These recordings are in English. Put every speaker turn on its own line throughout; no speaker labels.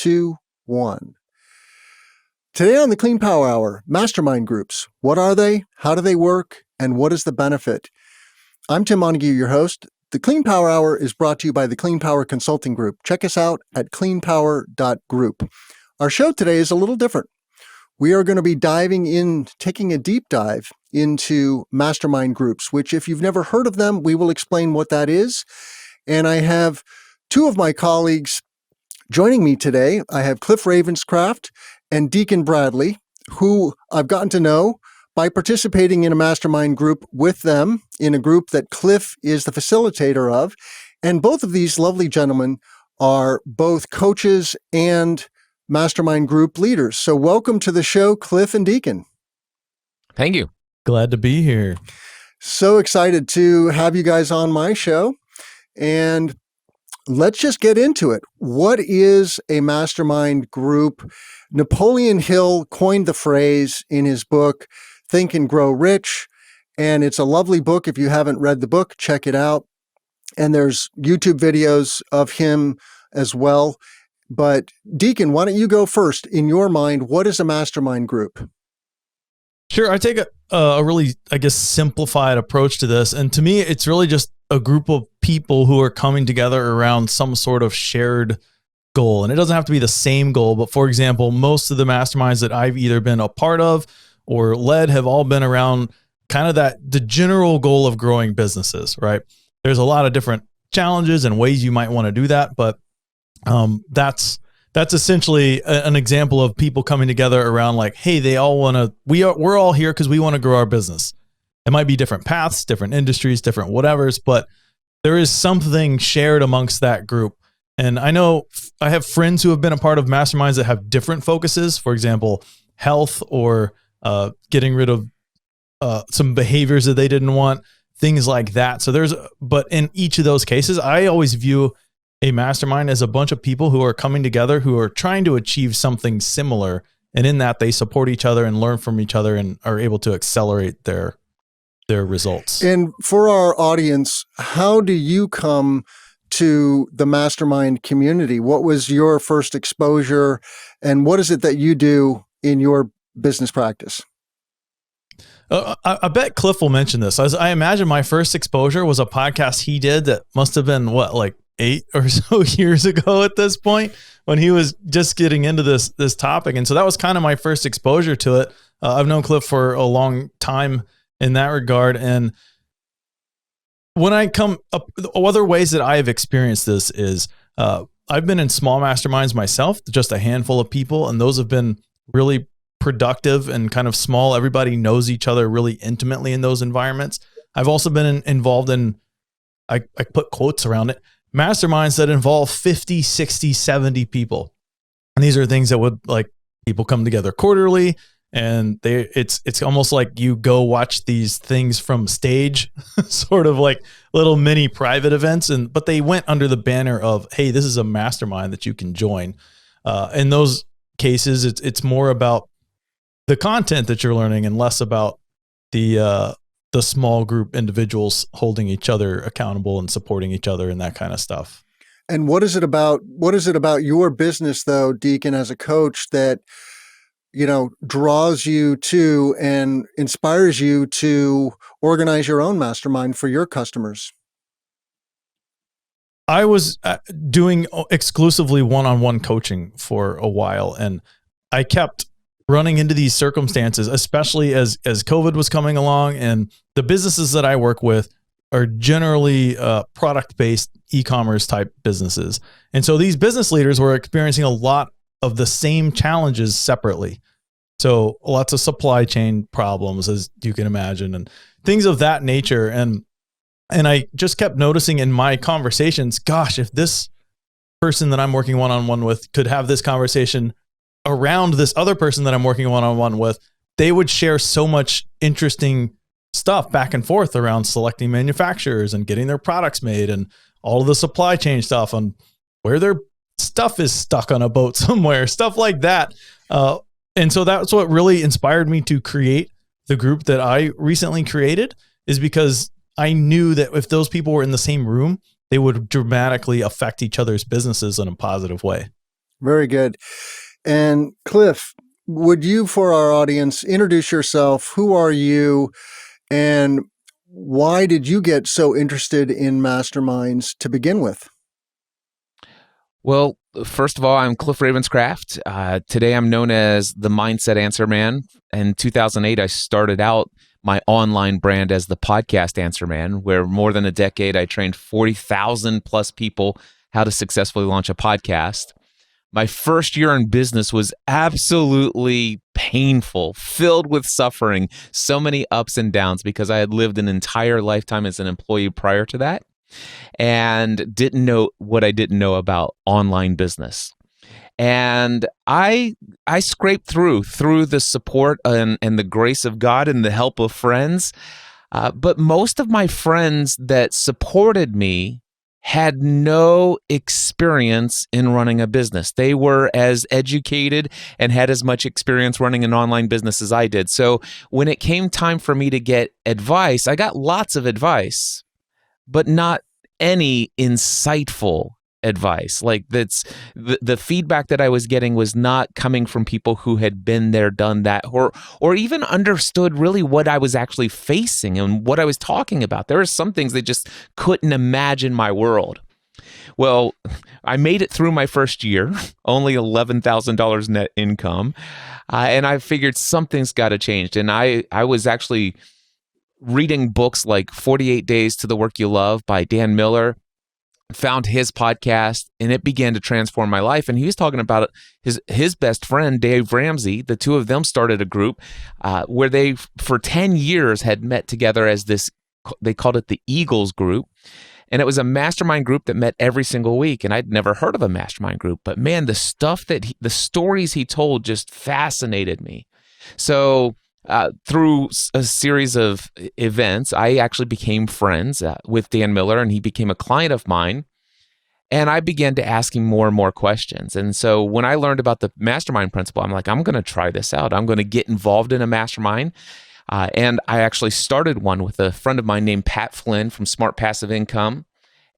2, 1. Today on the Clean Power Hour, Mastermind Groups. What are they? How do they work? And what is the benefit? I'm Tim Montague, your host. The Clean Power Hour is brought to you by the Clean Power Consulting Group. Check us out at cleanpower.group. Our show today is a little different. We are going to be taking a deep dive into mastermind groups, which if you've never heard of them, we will explain what that is. And I have two of my colleagues joining me today. I have Cliff Ravenscraft and Deacon Bradley, who I've gotten to know by participating in a mastermind group with them, in a group that Cliff is the facilitator of. And both of these lovely gentlemen are both coaches and mastermind group leaders. So welcome to the show, Cliff and Deacon.
Thank you.
Glad to be here.
So excited to have you guys on my show. And let's just get into it. What is a mastermind group? Napoleon Hill coined the phrase in his book, Think and Grow Rich. And it's a lovely book. If you haven't read the book, check it out. And there's YouTube videos of him as well. But Deacon, why don't you go first? In your mind, what is a mastermind group?
Sure. I take a really, simplified approach to this. And to me, it's really just a group of people who are coming together around some sort of shared goal. And it doesn't have to be the same goal. But for example, most of the masterminds that I've either been a part of or led have all been around kind of the general goal of growing businesses, right? There's a lot of different challenges and ways you might want to do that. But that's essentially an example of people coming together around like, hey, we're all here because we want to grow our business. It might be different paths, different industries, different whatevers, but there is something shared amongst that group. And I know I have friends who have been a part of masterminds that have different focuses. For example, health or getting rid of some behaviors that they didn't want, things like that. But in each of those cases, I always view a mastermind as a bunch of people who are coming together, who are trying to achieve something similar. And in that, they support each other and learn from each other and are able to accelerate their results.
And for our audience, how do you come to the mastermind community? What was your first exposure and what is it that you do in your business practice?
I bet Cliff will mention this. I imagine my first exposure was a podcast he did that must have been 8 or so years ago at this point, when he was just getting into this topic. And so that was kind of my first exposure to it. I've known Cliff for a long time in that regard. And when I come up, other ways that I have experienced this is I've been in small masterminds myself, just a handful of people, and those have been really productive and kind of small. Everybody knows each other really intimately in those environments. I've also been involved in, I put quotes around it, masterminds that involve 50, 60, 70 people. And these are things that would people come together quarterly, and it's almost like you go watch these things from stage, sort of like little mini private events. But they went under the banner of, hey, this is a mastermind that you can join. In those cases, it's more about the content that you're learning and less about the small group individuals holding each other accountable and supporting each other and that kind of stuff.
And what is it about your business though, Deacon, as a coach that, draws you to and inspires you to organize your own mastermind for your customers?
I was doing exclusively one-on-one coaching for a while, and I kept running into these circumstances, especially as COVID was coming along, and the businesses that I work with are generally product-based e-commerce type businesses. And so these business leaders were experiencing a lot of the same challenges separately. So lots of supply chain problems, as you can imagine, and things of that nature. And I just kept noticing in my conversations, gosh, if this person that I'm working one-on-one with could have this conversation around this other person that I'm working one-on-one with, they would share so much interesting stuff back and forth around selecting manufacturers and getting their products made and all of the supply chain stuff on where their stuff is stuck on a boat somewhere, stuff like that. And so that's what really inspired me to create the group that I recently created, is because I knew that if those people were in the same room, they would dramatically affect each other's businesses in a positive way.
Very good. And Cliff, would you, for our audience, introduce yourself? Who are you? And why did you get so interested in masterminds to begin with?
Well, first of all, I'm Cliff Ravenscraft. Today, I'm known as the Mindset Answer Man. In 2008, I started out my online brand as the Podcast Answer Man, where more than a decade, I trained 40,000 plus people how to successfully launch a podcast. My first year in business was absolutely painful, filled with suffering, so many ups and downs because I had lived an entire lifetime as an employee prior to that and didn't know what I didn't know about online business. And I scraped through the support and the grace of God and the help of friends. But most of my friends that supported me had no experience in running a business. They were as educated and had as much experience running an online business as I did. So when it came time for me to get advice, I got lots of advice, but not any insightful advice. Like that's the feedback that I was getting was not coming from people who had been there, done that, or even understood really what I was actually facing and what I was talking about. There are some things they just couldn't imagine my world. Well, I made it through my first year, only $11,000 net income, and I figured something's got to change. And I was actually reading books like 48 Days to the Work You Love by Dan Miller, found his podcast, and it began to transform my life. And he was talking about his best friend, Dave Ramsey. The two of them started a group where they, for 10 years, had met together as this, they called it the Eagles Group. And it was a mastermind group that met every single week. And I'd never heard of a mastermind group. But man, the stories he told just fascinated me. So through a series of events, I actually became friends with Dan Miller, and he became a client of mine. And I began to ask him more and more questions. And so when I learned about the mastermind principle, I'm like, I'm going to try this out. I'm going to get involved in a mastermind. And I actually started one with a friend of mine named Pat Flynn from Smart Passive Income.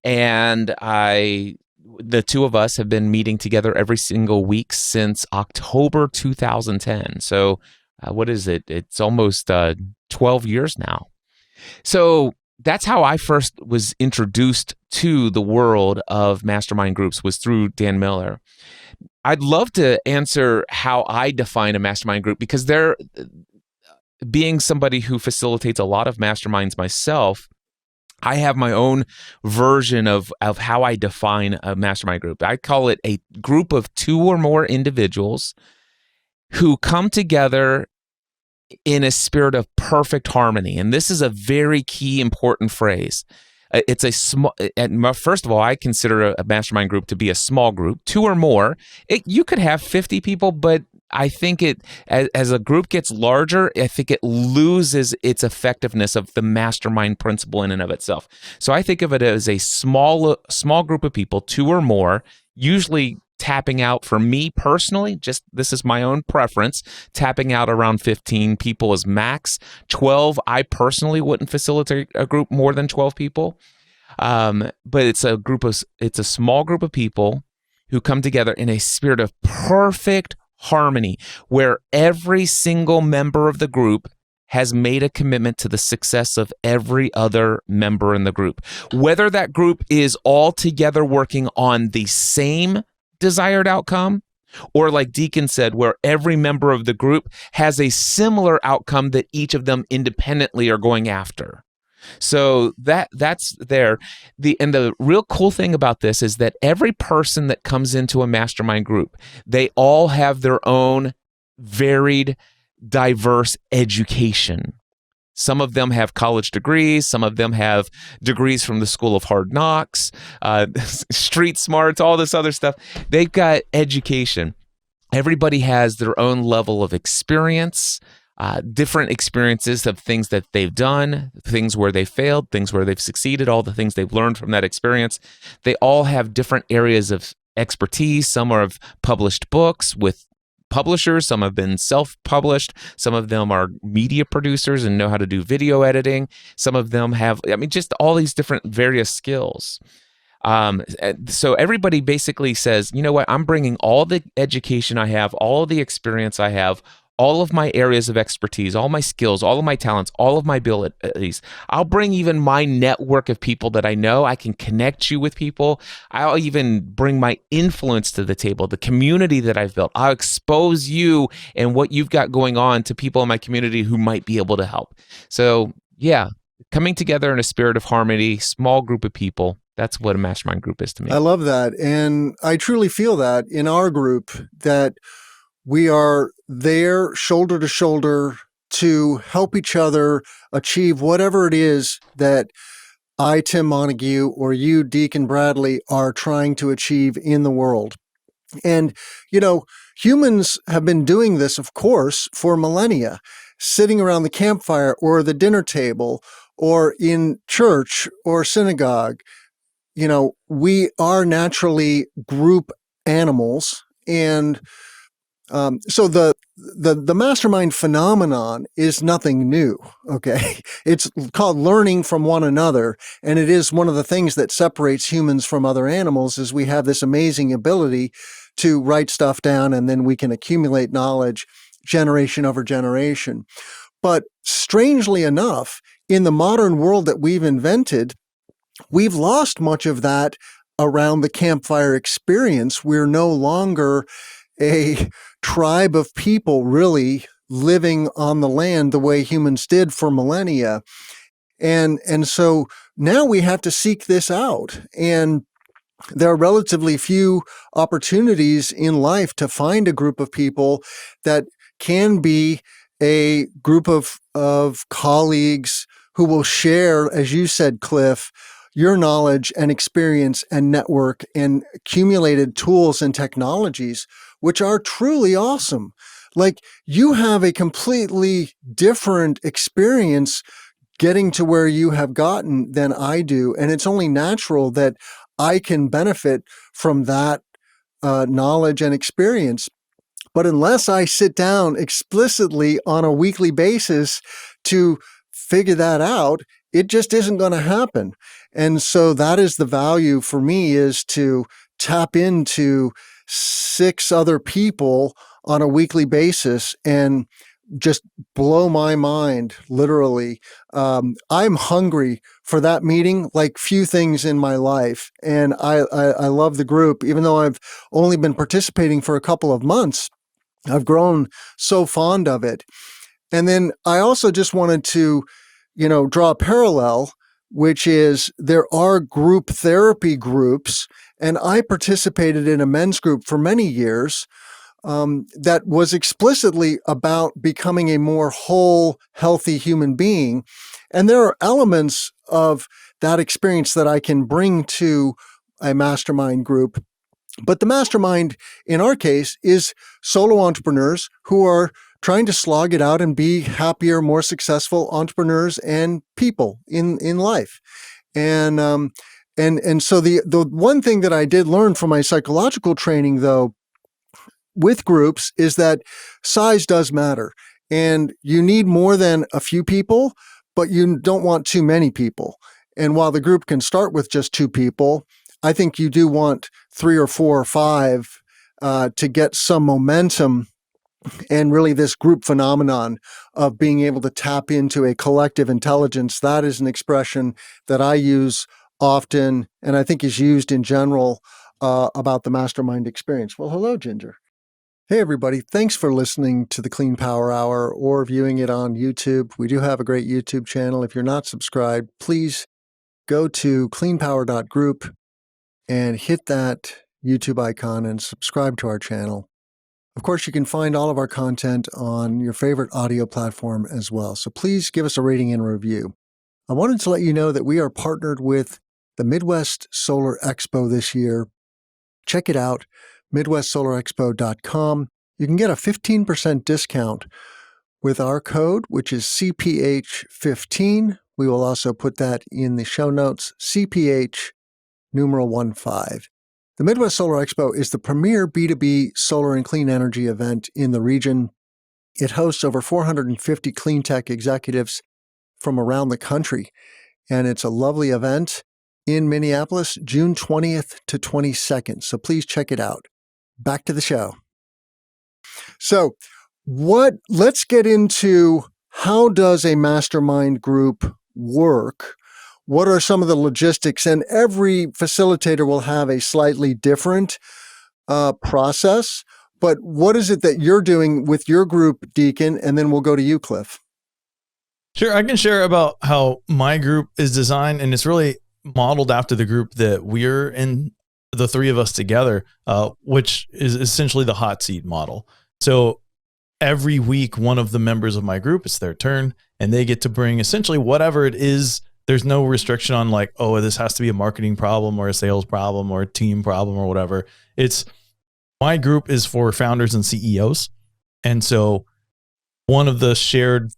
And the two of us have been meeting together every single week since October 2010. So what is it? It's almost 12 years now. So that's how I first was introduced to the world of mastermind groups, was through Dan Miller. I'd love to answer how I define a mastermind group, because being somebody who facilitates a lot of masterminds myself, I have my own version of how I define a mastermind group. I call it a group of two or more individuals who come together in a spirit of perfect harmony. And this is a very key, important phrase. It's a small, first of all, I consider a mastermind group to be a small group, two or more. You could have 50 people, but I think as a group gets larger, I think it loses its effectiveness of the mastermind principle in and of itself. So I think of it as a small group of people, two or more, usually tapping out, for me personally, just this is my own preference, tapping out around 15 people is max. 12, I personally wouldn't facilitate a group more than 12 people. But it's a small group of people who come together in a spirit of perfect harmony, where every single member of the group has made a commitment to the success of every other member in the group. Whether that group is all together working on the same desired outcome, or like Deacon said, where every member of the group has a similar outcome that each of them independently are going after. So that's there. And the real cool thing about this is that every person that comes into a mastermind group, they all have their own varied, diverse education. Some of them have college degrees. Some of them have degrees from the School of Hard Knocks, street smarts, all this other stuff. They've got education. Everybody has their own level of experience, different experiences of things that they've done, things where they failed, things where they've succeeded, all the things they've learned from that experience. They all have different areas of expertise. Some have published books with publishers, some have been self-published, some of them are media producers and know how to do video editing, some of them have, just all these different various skills. So everybody basically says, you know what, I'm bringing all the education I have, all the experience I have, all of my areas of expertise, all my skills, all of my talents, all of my abilities. I'll bring even my network of people that I know. I can connect you with people. I'll even bring my influence to the table, the community that I've built. I'll expose you and what you've got going on to people in my community who might be able to help. So yeah, coming together in a spirit of harmony, small group of people. That's what a mastermind group is to me.
I love that. And I truly feel that in our group, that we are there shoulder to shoulder to help each other achieve whatever it is that I, Tim Montague, or you, Deacon Bradley, are trying to achieve in the world. And, humans have been doing this, of course, for millennia, sitting around the campfire or the dinner table or in church or synagogue. We are naturally group animals. And so the mastermind phenomenon is nothing new. Okay. It's called learning from one another. And it is one of the things that separates humans from other animals is we have this amazing ability to write stuff down, and then we can accumulate knowledge generation over generation. But strangely enough, in the modern world that we've invented, we've lost much of that around the campfire experience. We're no longer a tribe of people really living on the land the way humans did for millennia. And so now we have to seek this out. And there are relatively few opportunities in life to find a group of people that can be a group of colleagues who will share, as you said, Cliff, your knowledge and experience and network and accumulated tools and technologies, which are truly awesome. Like, you have a completely different experience getting to where you have gotten than I do. And it's only natural that I can benefit from that knowledge and experience. But unless I sit down explicitly on a weekly basis to figure that out, it just isn't going to happen. And so that is the value for me, is to tap into 6 other people on a weekly basis and just blow my mind, literally. I'm hungry for that meeting like few things in my life. And I love the group. Even though I've only been participating for a couple of months, I've grown so fond of it. And then I also just wanted to, draw a parallel, which is there are group therapy groups. And I participated in a men's group for many years that was explicitly about becoming a more whole, healthy human being. And there are elements of that experience that I can bring to a mastermind group. But the mastermind, in our case, is solo entrepreneurs who are trying to slog it out and be happier, more successful entrepreneurs and people in life. And so the one thing that I did learn from my psychological training, though, with groups, is that size does matter. And you need more than a few people, but you don't want too many people. And while the group can start with just 2 people, I think you do want 3 or 4 or 5 to get some momentum. And really, this group phenomenon of being able to tap into a collective intelligence, that is an expression that I use often, and I think is used in general about the mastermind experience. Well, hello, Ginger. Hey, everybody. Thanks for listening to the Clean Power Hour or viewing it on YouTube. We do have a great YouTube channel. If you're not subscribed, please go to cleanpower.group and hit that YouTube icon and subscribe to our channel. Of course, you can find all of our content on your favorite audio platform as well. So please give us a rating and review. I wanted to let you know that we are partnered with the Midwest Solar Expo this year. Check it out, midwestsolarexpo.com. You can get a 15% discount with our code, which is CPH15. We will also put that in the show notes, CPH numeral 15. The Midwest Solar Expo is the premier B2B solar and clean energy event in the region. It hosts over 450 clean tech executives from around the country, and it's a lovely event. in Minneapolis, June 20th to 22nd. So please check it out. Back to the show. So let's get into how does a mastermind group work? What are some of the logistics? And every facilitator will have a slightly different process. But what is it that you're doing with your group, Deacon? And then we'll go to you, Cliff.
Sure. I can share about how my group is designed, and it's really modeled after the group that we're in, the three of us together, which is essentially the hot seat model. So every week, one of the members of my group, it's their turn, and they get to bring essentially whatever it is. There's no restriction on like, oh, this has to be a marketing problem or a sales problem or a team problem or whatever. It's my group is for founders and CEOs. And so one of the shared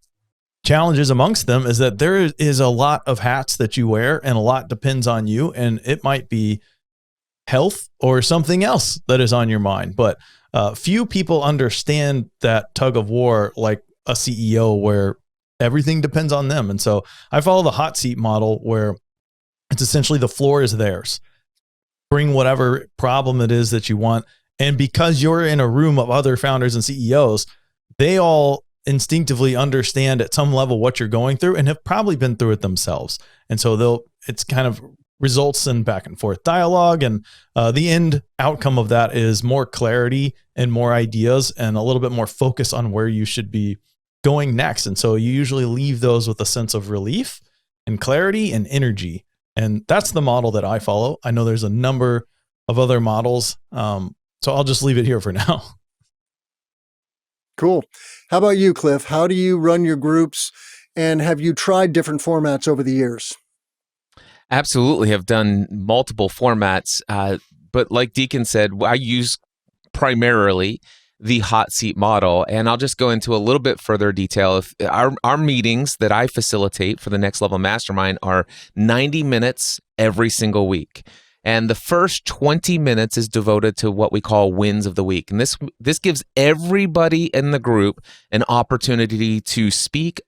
challenges amongst them is that there is a lot of hats that you wear and a lot depends on you. And it might be health or something else that is on your mind. But few people understand that tug of war like a CEO where everything depends on them. And so I follow the hot seat model where it's essentially the floor is theirs. Bring whatever problem it is that you want. And because you're in a room of other founders and CEOs, they all instinctively understand at some level what you're going through and have probably been through it themselves. And so it's kind of results in back and forth dialogue. And the end outcome of that is more clarity and more ideas and a little bit more focus on where you should be going next. And so you usually leave those with a sense of relief and clarity and energy. And that's the model that I follow. I know there's a number of other models. So I'll just leave it here for now.
Cool. How about you, Cliff? How do you run your groups? And have you tried different formats over the years?
Absolutely, have done multiple formats. But like Deacon said, I use primarily the hot seat model. And I'll just go into a little bit further detail. If our meetings that I facilitate for the Next Level Mastermind are 90 minutes every single week. And the first 20 minutes is devoted to what we call wins of the week. And this gives everybody in the group an opportunity to speak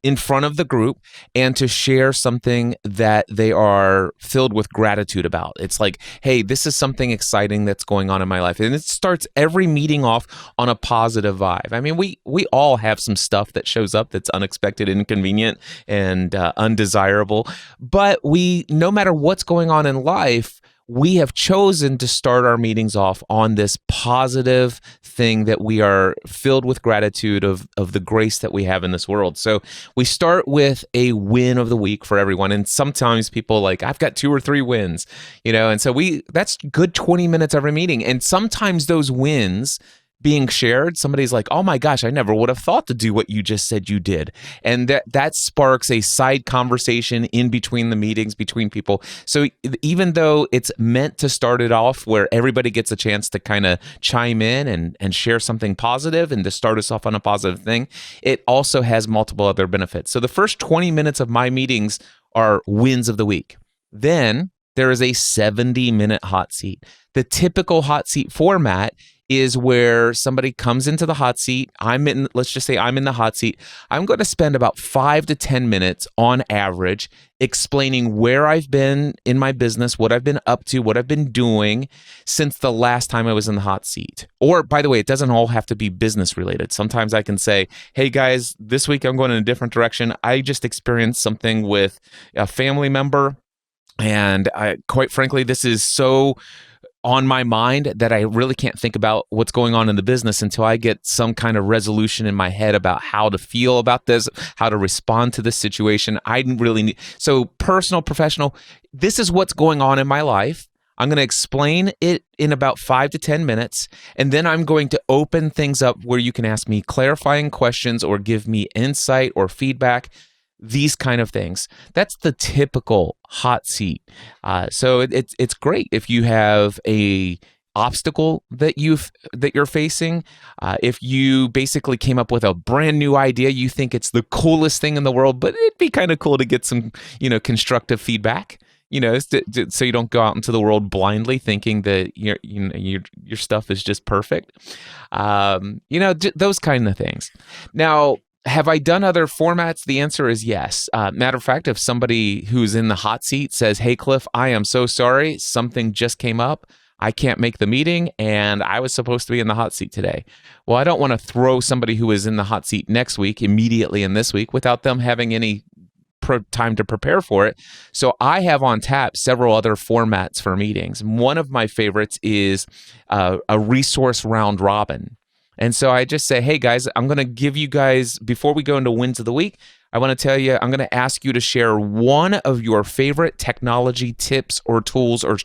in front of the group and to share something that they are filled with gratitude about. It's like, hey, this is something exciting that's going on in my life. And it starts every meeting off on a positive vibe. I mean, we all have some stuff that shows up that's unexpected, inconvenient, and undesirable. But no matter what's going on in life, we have chosen to start our meetings off on this positive thing that we are filled with gratitude of the grace that we have in this world. So we start with a win of the week for everyone. And sometimes people like, I've got 2 or 3 wins, and so that's good 20 minutes every meeting. And sometimes those wins being shared, somebody's like, oh my gosh, I never would have thought to do what you just said you did. And that sparks a side conversation in between the meetings, between people. So even though it's meant to start it off where everybody gets a chance to kind of chime in and share something positive and to start us off on a positive thing, it also has multiple other benefits. So the first 20 minutes of my meetings are wins of the week. Then there is a 70-minute hot seat. The typical hot seat format is where somebody comes into the hot seat. Let's just say I'm in the hot seat. I'm going to spend about 5 to 10 minutes on average explaining where I've been in my business, what I've been up to, what I've been doing since the last time I was in the hot seat. Or, by the way, it doesn't all have to be business related. Sometimes I can say, hey guys, this week I'm going in a different direction. I just experienced something with a family member. And quite frankly, this is so on my mind that I really can't think about what's going on in the business until I get some kind of resolution in my head about how to feel about this, how to respond to this situation. So personal, professional, this is what's going on in my life. I'm going to explain it in about 5 to 10 minutes, and then I'm going to open things up where you can ask me clarifying questions or give me insight or feedback. These kind of things. That's the typical hot seat. So it's great if you have a obstacle that you're facing. If you basically came up with a brand new idea, you think it's the coolest thing in the world, but it'd be kind of cool to get some constructive feedback. So you don't go out into the world blindly thinking that your stuff is just perfect. Those kind of things. Now, Have I done other formats? The answer is yes. Matter of fact, if somebody who's in the hot seat says, "Hey, Cliff, I am so sorry. Something just came up. I can't make the meeting, and I was supposed to be in the hot seat today." Well, I don't want to throw somebody who is in the hot seat next week immediately in this week without them having any time to prepare for it. So I have on tap several other formats for meetings. One of my favorites is a resource round robin. And so I just say, hey guys, I'm going to give you guys, before we go into wins of the week, I want to tell you, I'm going to ask you to share one of your favorite technology tips or tools or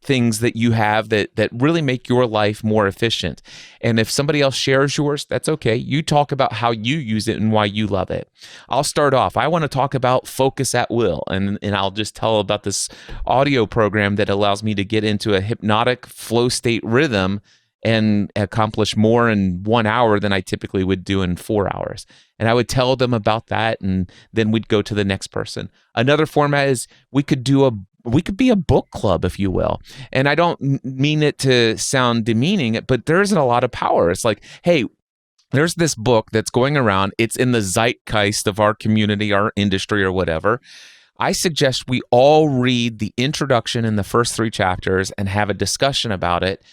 things that you have that really make your life more efficient. And if somebody else shares yours, that's okay. You talk about how you use it and why you love it. I'll start off. I want to talk about focus at will. And I'll just tell about this audio program that allows me to get into a hypnotic flow state rhythm and accomplish more in 1 hour than I typically would do in 4 hours. And I would tell them about that, and then we'd go to the next person. Another format is we could be a book club, if you will. And I don't mean it to sound demeaning, but there isn't a lot of power. It's like, hey, there's this book that's going around. It's in the zeitgeist of our community, our industry, or whatever. I suggest we all read the introduction in the first 3 chapters and have a discussion about it.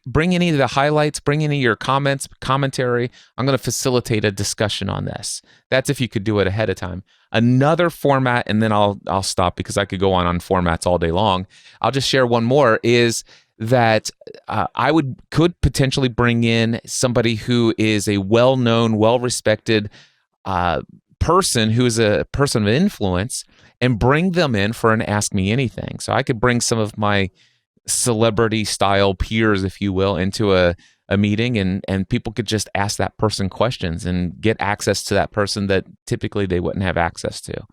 Bring any of the highlights, bring any of your comments, commentary. I'm going to facilitate a discussion on this. That's if you could do it ahead of time. Another format, and then I'll stop because I could go on formats all day long. I'll just share one more, is that I could potentially bring in somebody who is a well-known, well-respected person who is a person of influence and bring them in for an Ask Me Anything. So I could bring some of my celebrity style peers, if you will, into a meeting, and people could just ask that person questions and get access to that person that typically they wouldn't have access to.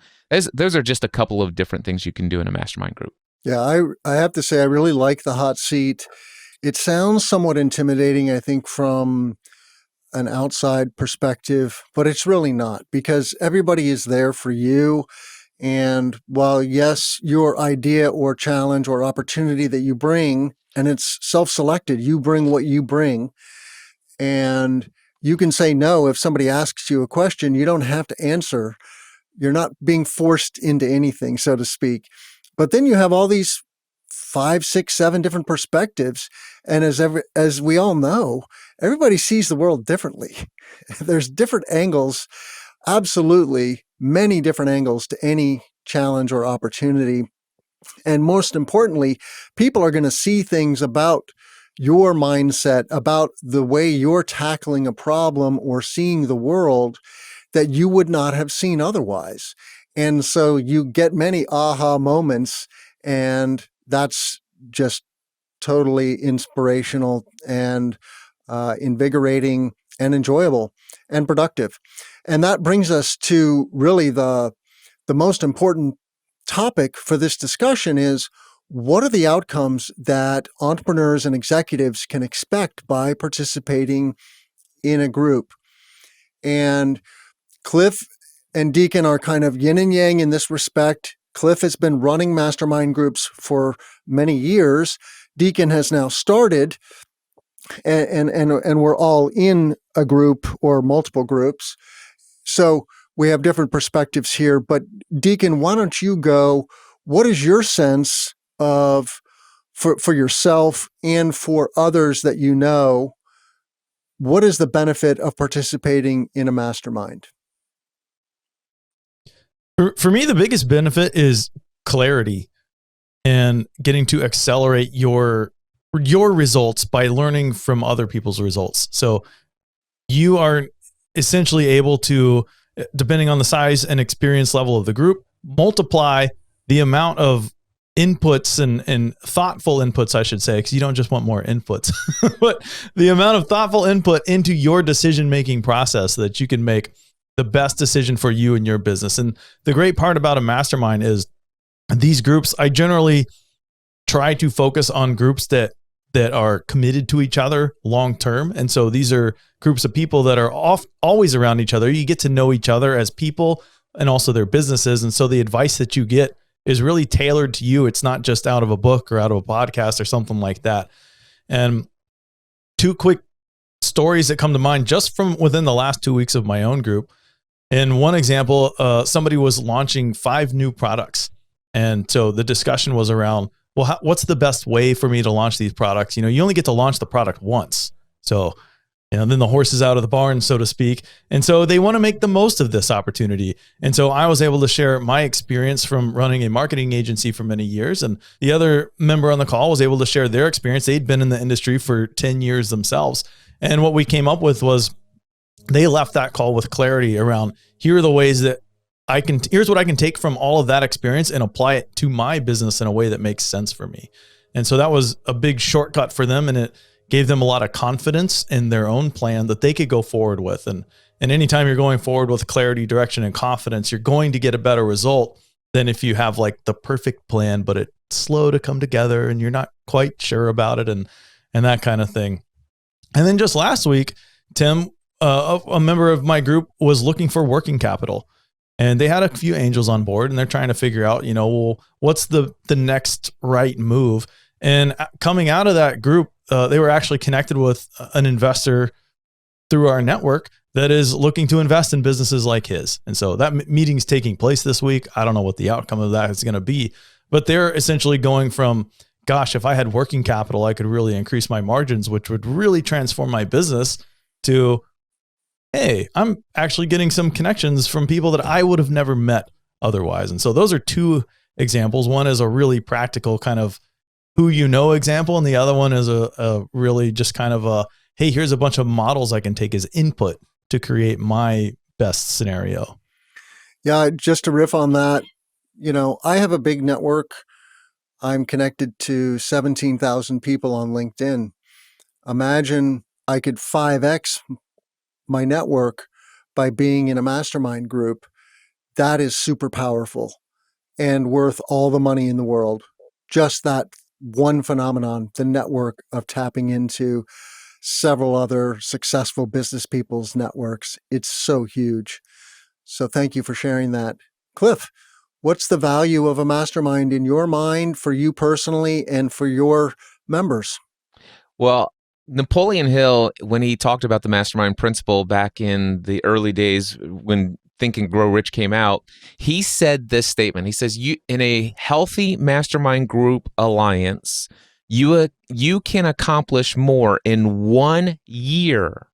Those are just a couple of different things you can do in a mastermind group.
Yeah, I have to say, I really like the hot seat. It sounds somewhat intimidating, I think, from an outside perspective, but it's really not, because everybody is there for you. And while, yes, your idea or challenge or opportunity that you bring, and it's self-selected, you bring what you bring, and you can say no if somebody asks you a question. You don't have to answer. You're not being forced into anything, so to speak. But then you have all these 5, 6, 7 different perspectives. And as we all know, everybody sees the world differently. There's different angles, absolutely many different angles to any challenge or opportunity. And most importantly, people are going to see things about your mindset, about the way you're tackling a problem or seeing the world that you would not have seen otherwise. And so you get many aha moments, and that's just totally inspirational and invigorating and enjoyable and productive. And that brings us to really the most important topic for this discussion is, what are the outcomes that entrepreneurs and executives can expect by participating in a group? And Cliff and Deacon are kind of yin and yang in this respect. Cliff has been running mastermind groups for many years. Deacon has now started, and we're all in a group or multiple groups. So we have different perspectives here. But Deacon, why don't you go? What is your sense of, for yourself and for others that you know, what is the benefit of participating in a mastermind?
For me, the biggest benefit is clarity and getting to accelerate your results by learning from other people's results. So you are essentially able to, depending on the size and experience level of the group, multiply the amount of inputs and thoughtful inputs, I should say, because you don't just want more inputs, but the amount of thoughtful input into your decision-making process so that you can make the best decision for you and your business. And the great part about a mastermind is these groups, I generally try to focus on groups that are committed to each other long-term. And so these are groups of people that are always around each other. You get to know each other as people and also their businesses. And so the advice that you get is really tailored to you. It's not just out of a book or out of a podcast or something like that. And two quick stories that come to mind just from within the last 2 weeks of my own group. In one example, somebody was launching 5 new products. And so the discussion was around, well, what's the best way for me to launch these products? You only get to launch the product once. So, then the horse is out of the barn, so to speak. And so they want to make the most of this opportunity. And so I was able to share my experience from running a marketing agency for many years. And the other member on the call was able to share their experience. They'd been in the industry for 10 years themselves. And what we came up with was they left that call with clarity around, here are the ways that here's what I can take from all of that experience and apply it to my business in a way that makes sense for me. And so that was a big shortcut for them. And it gave them a lot of confidence in their own plan that they could go forward with. And anytime you're going forward with clarity, direction, and confidence, you're going to get a better result than if you have like the perfect plan, but it's slow to come together and you're not quite sure about it and that kind of thing. And then just last week, Tim, a member of my group, was looking for working capital. And they had a few angels on board and they're trying to figure out, well, what's the next right move? And coming out of that group, they were actually connected with an investor through our network that is looking to invest in businesses like his. And so that meeting's taking place this week. I don't know what the outcome of that is going to be, but they're essentially going from, gosh, if I had working capital, I could really increase my margins, which would really transform my business, to, hey, I'm actually getting some connections from people that I would have never met otherwise. And so those are 2 examples. One is a really practical kind of who example, and the other one is a really just kind of a, hey, here's a bunch of models I can take as input to create my best scenario.
Yeah, just to riff on that, I have a big network. I'm connected to 17,000 people on LinkedIn. Imagine I could 5x my network by being in a mastermind group. That is super powerful and worth all the money in the world. Just that one phenomenon, the network of tapping into several other successful business people's networks. It's so huge. So thank you for sharing that. Cliff, what's the value of a mastermind in your mind, for you personally and for your members?
Well, Napoleon Hill, when he talked about the mastermind principle back in the early days when Think and Grow Rich came out, he said this statement. He says, in a healthy mastermind group alliance, you can accomplish more in 1 year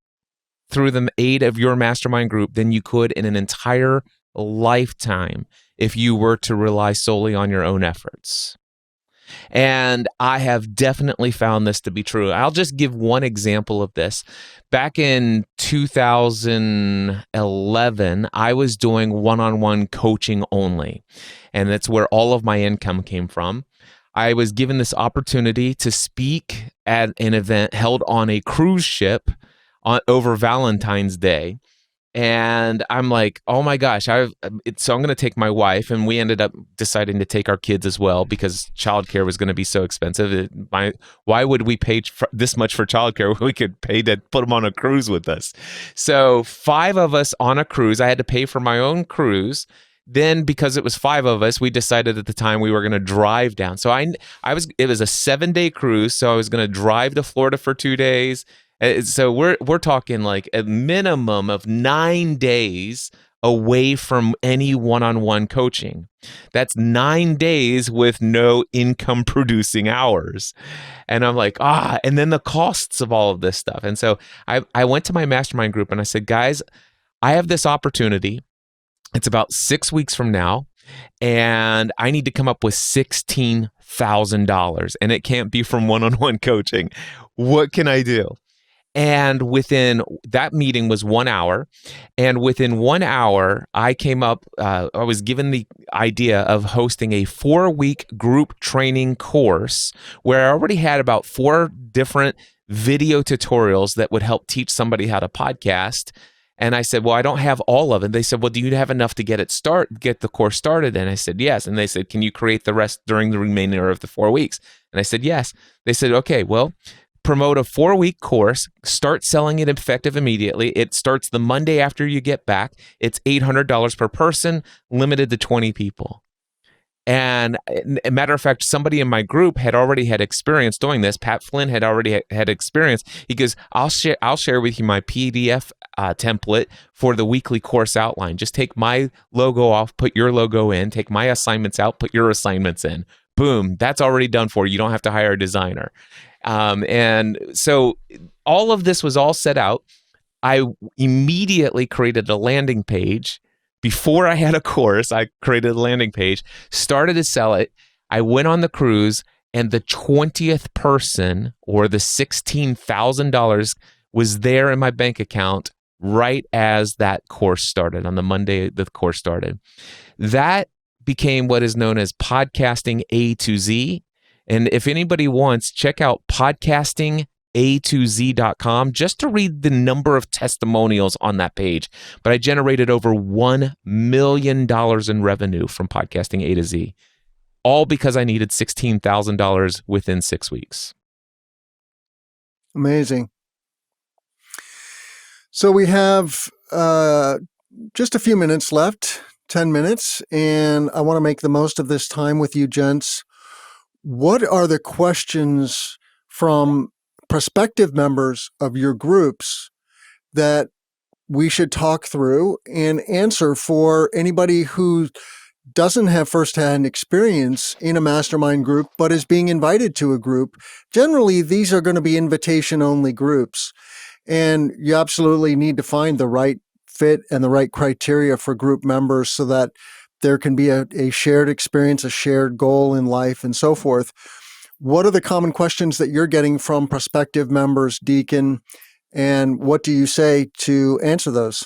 through the aid of your mastermind group than you could in an entire lifetime if you were to rely solely on your own efforts. And I have definitely found this to be true. I'll just give one example of this. Back in 2011, I was doing one-on-one coaching only, and that's where all of my income came from. I was given this opportunity to speak at an event held on a cruise ship over Valentine's Day. And I'm like, oh my gosh, so I'm going to take my wife, and we ended up deciding to take our kids as well because childcare was going to be so expensive. Why would we pay this much for childcare when we could pay to put them on a cruise with us? So 5 of us on a cruise. I had to pay for my own cruise. Then, because it was 5 of us, we decided at the time we were going to drive down. So it was a 7-day cruise. So I was going to drive to Florida for 2 days. So we're talking like a minimum of 9 days away from any one-on-one coaching. That's 9 days with no income producing hours. And I'm like, and then the costs of all of this stuff. And so I went to my mastermind group and I said, guys, I have this opportunity. It's about 6 weeks from now, and I need to come up with $16,000, and it can't be from one-on-one coaching. What can I do? And within that meeting was 1 hour. And within 1 hour, I came up, I was given the idea of hosting a 4-week group training course where I already had about 4 different video tutorials that would help teach somebody how to podcast. And I said, well, I don't have all of it. They said, well, do you have enough to get the course started? And I said, yes. And they said, can you create the rest during the remainder of the 4 weeks? And I said, yes. They said, okay, well, promote a 4-week course, start selling it effective immediately. It starts the Monday after you get back. It's $800 per person, limited to 20 people. And a matter of fact, somebody in my group had already had experience doing this. Pat Flynn had already had experience. He goes, I'll share with you my PDF template for the weekly course outline. Just take my logo off, put your logo in, take my assignments out, put your assignments in. Boom, that's already done for you. You don't have to hire a designer. And so all of this was all set out. I immediately created a landing page. Before I had a course, I created a landing page, started to sell it. I went on the cruise, and the 20th person, or the $16,000, was there in my bank account right as that course started, on the Monday the course started. That became what is known as Podcasting A to Z. And if anybody wants, check out podcastinga2z.com just to read the number of testimonials on that page. But I generated over $1 million in revenue from Podcasting A to Z, all because I needed $16,000 within 6 weeks.
Amazing. So we have just a few minutes left, 10 minutes, and I want to make the most of this time with you, gents. What are the questions from prospective members of your groups that we should talk through and answer for anybody who doesn't have firsthand experience in a mastermind group, but is being invited to a group? Generally, these are going to be invitation-only groups, and you absolutely need to find the right fit and the right criteria for group members so that there can be a shared experience, a shared goal in life, and so forth. What are the common questions that you're getting from prospective members, Deacon, and what do you say to answer those?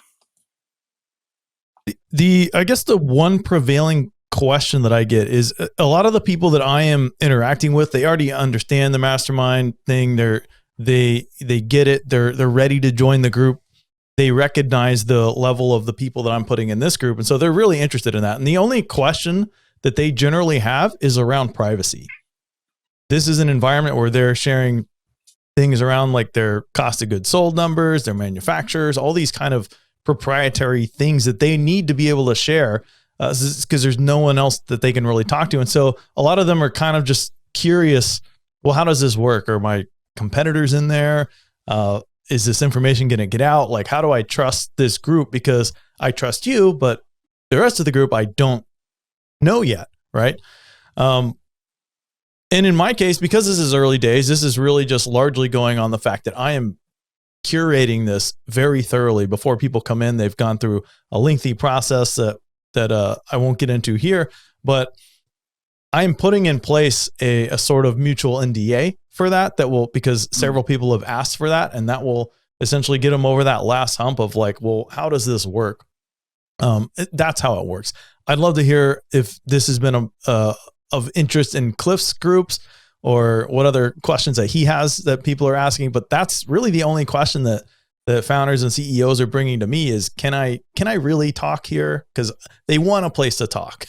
I guess the one prevailing question that I get is a lot of the people that I am interacting with, they already understand the mastermind thing. They get it. They're ready to join the group. They recognize the level of the people that I'm putting in this group. And so they're really interested in that. And the only question that they generally have is around privacy. This is an environment where they're sharing things around like their cost of goods sold numbers, their manufacturers, all these kind of proprietary things that they need to be able to share because there's no one else that they can really talk to. And so a lot of them are kind of just curious, well, how does this work? Are my competitors in there? Is this information going to get out? Like, how do I trust this group? Because I trust you, but the rest of the group, I don't know yet. Right. And in my case, because this is early days, this is really just largely going on the fact that I am curating this very thoroughly before people come in. They've gone through a lengthy process that I won't get into here, but I'm putting in place a sort of mutual NDA for that will, because several people have asked for that, and that will essentially get them over that last hump of like, well, how does this work? That's how it works. I'd love to hear if this has been of interest in Cliff's groups or what other questions that he has that people are asking. But that's really the only question that the founders and CEOs are bringing to me is, can I really talk here? Because they want a place to talk.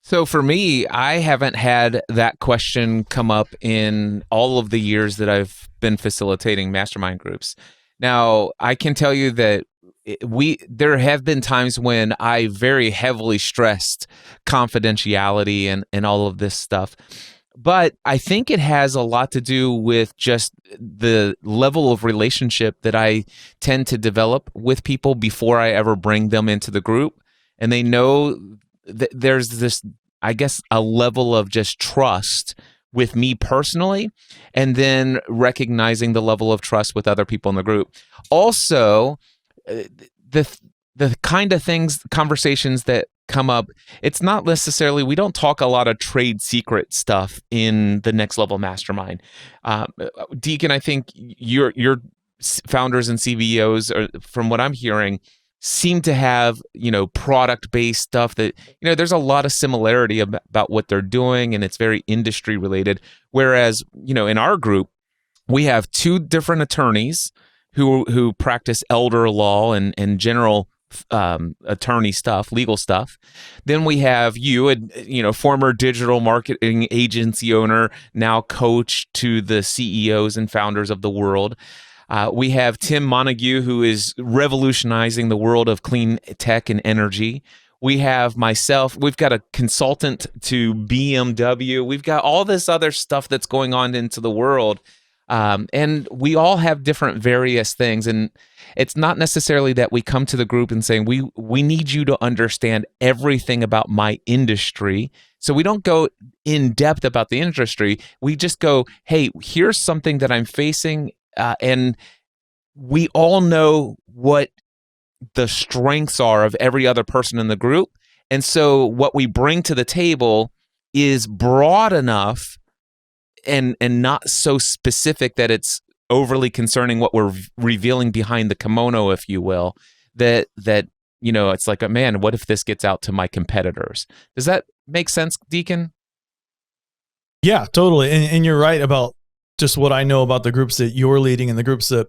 So for me, I haven't had that question come up in all of the years that I've been facilitating mastermind groups. Now, I can tell you that there have been times when I very heavily stressed confidentiality and all of this stuff. But I think it has a lot to do with just the level of relationship that I tend to develop with people before I ever bring them into the group. And they know there's this, I guess, a level of just trust with me personally, and then recognizing the level of trust with other people in the group. Also, the kind of conversations that come up, it's not necessarily, we don't talk a lot of trade secret stuff in the Next Level Mastermind. Deacon, I think your founders and CVOs, from what I'm hearing, seem to have, product-based stuff that, there's a lot of similarity about what they're doing, and it's very industry related. Whereas, in our group, we have two different attorneys who practice elder law and general attorney stuff, legal stuff. Then we have you, former digital marketing agency owner, now coach to the CEOs and founders of the world. We have Tim Montague, who is revolutionizing the world of clean tech and energy. We have myself. We've got a consultant to BMW. We've got all this other stuff that's going on into the world. And we all have different various things. And it's not necessarily that we come to the group and saying, we need you to understand everything about my industry. So we don't go in depth about the industry. We just go, hey, here's something that I'm facing. And we all know what the strengths are of every other person in the group. And so what we bring to the table is broad enough and not so specific that it's overly concerning what we're revealing behind the kimono, if you will, that it's like, man, what if this gets out to my competitors? Does that make sense, Deacon?
Yeah, totally. And you're right about just what I know about the groups that you're leading and the groups that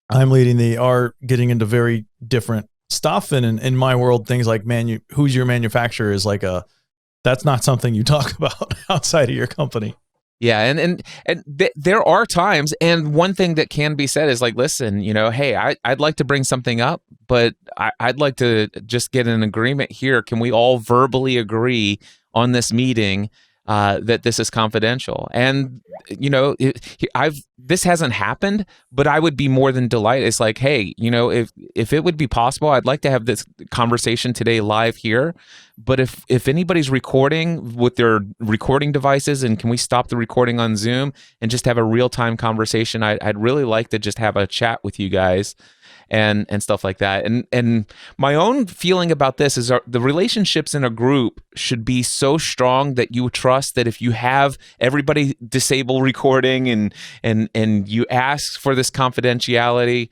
I'm leading. They are getting into very different stuff. And in my world, things like who's your manufacturer is like that's not something you talk about outside of your company.
Yeah, and there are times, and one thing that can be said is like, listen, hey, I'd like to bring something up, but I'd like to just get an agreement here. Can we all verbally agree on this meeting that this is confidential? And this hasn't happened, but I would be more than delighted. It's like, hey, if it would be possible, I'd like to have this conversation today live here. But if anybody's recording with their recording devices, and can we stop the recording on Zoom and just have a real-time conversation? I'd really like to just have a chat with you guys and stuff like that. And my own feeling about this is the relationships in a group should be so strong that you trust that if you have everybody disable recording and you ask for this confidentiality,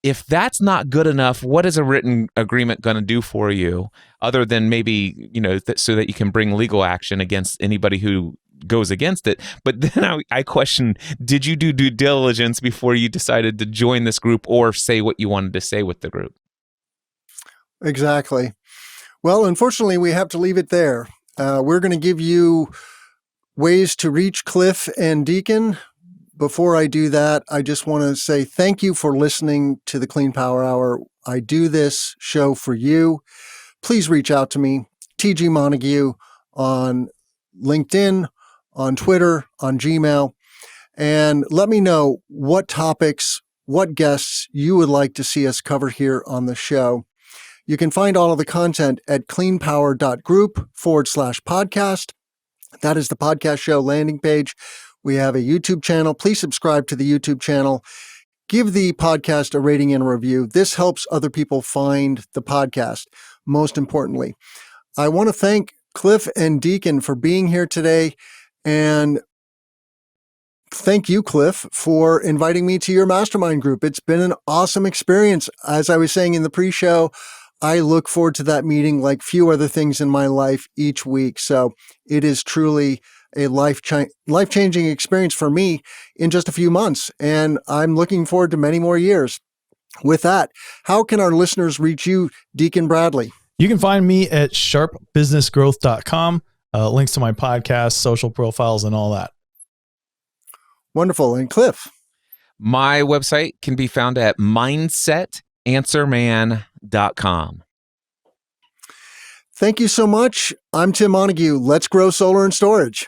if that's not good enough, what is a written agreement going to do for you other than maybe, so that you can bring legal action against anybody who goes against it? But then I question, did you do due diligence before you decided to join this group or say what you wanted to say with the group?
Exactly. Well, unfortunately, we have to leave it there. We're going to give you ways to reach Cliff and Deacon. Before I do that, I just want to say thank you for listening to the Clean Power Hour. I do this show for you. Please reach out to me, TG Montague, on LinkedIn, on Twitter, on Gmail, and let me know what topics, what guests you would like to see us cover here on the show. You can find all of the content at cleanpower.group/podcast. That is the podcast show landing page. We have a YouTube channel. Please subscribe to the YouTube channel. Give the podcast a rating and a review. This helps other people find the podcast. Most importantly, I want to thank Cliff and Deacon for being here today. And thank you, Cliff, for inviting me to your mastermind group. It's been an awesome experience. As I was saying in the pre-show, I look forward to that meeting like few other things in my life each week. So it is truly a life-changing experience for me in just a few months. And I'm looking forward to many more years. With that, how can our listeners reach you, Deacon Bradley?
You can find me at sharpbusinessgrowth.com. Links to my podcast, social profiles, and all that.
Wonderful. And Cliff?
My website can be found at mindsetanswerman.com.
Thank you so much. I'm Tim Montague. Let's grow solar and storage.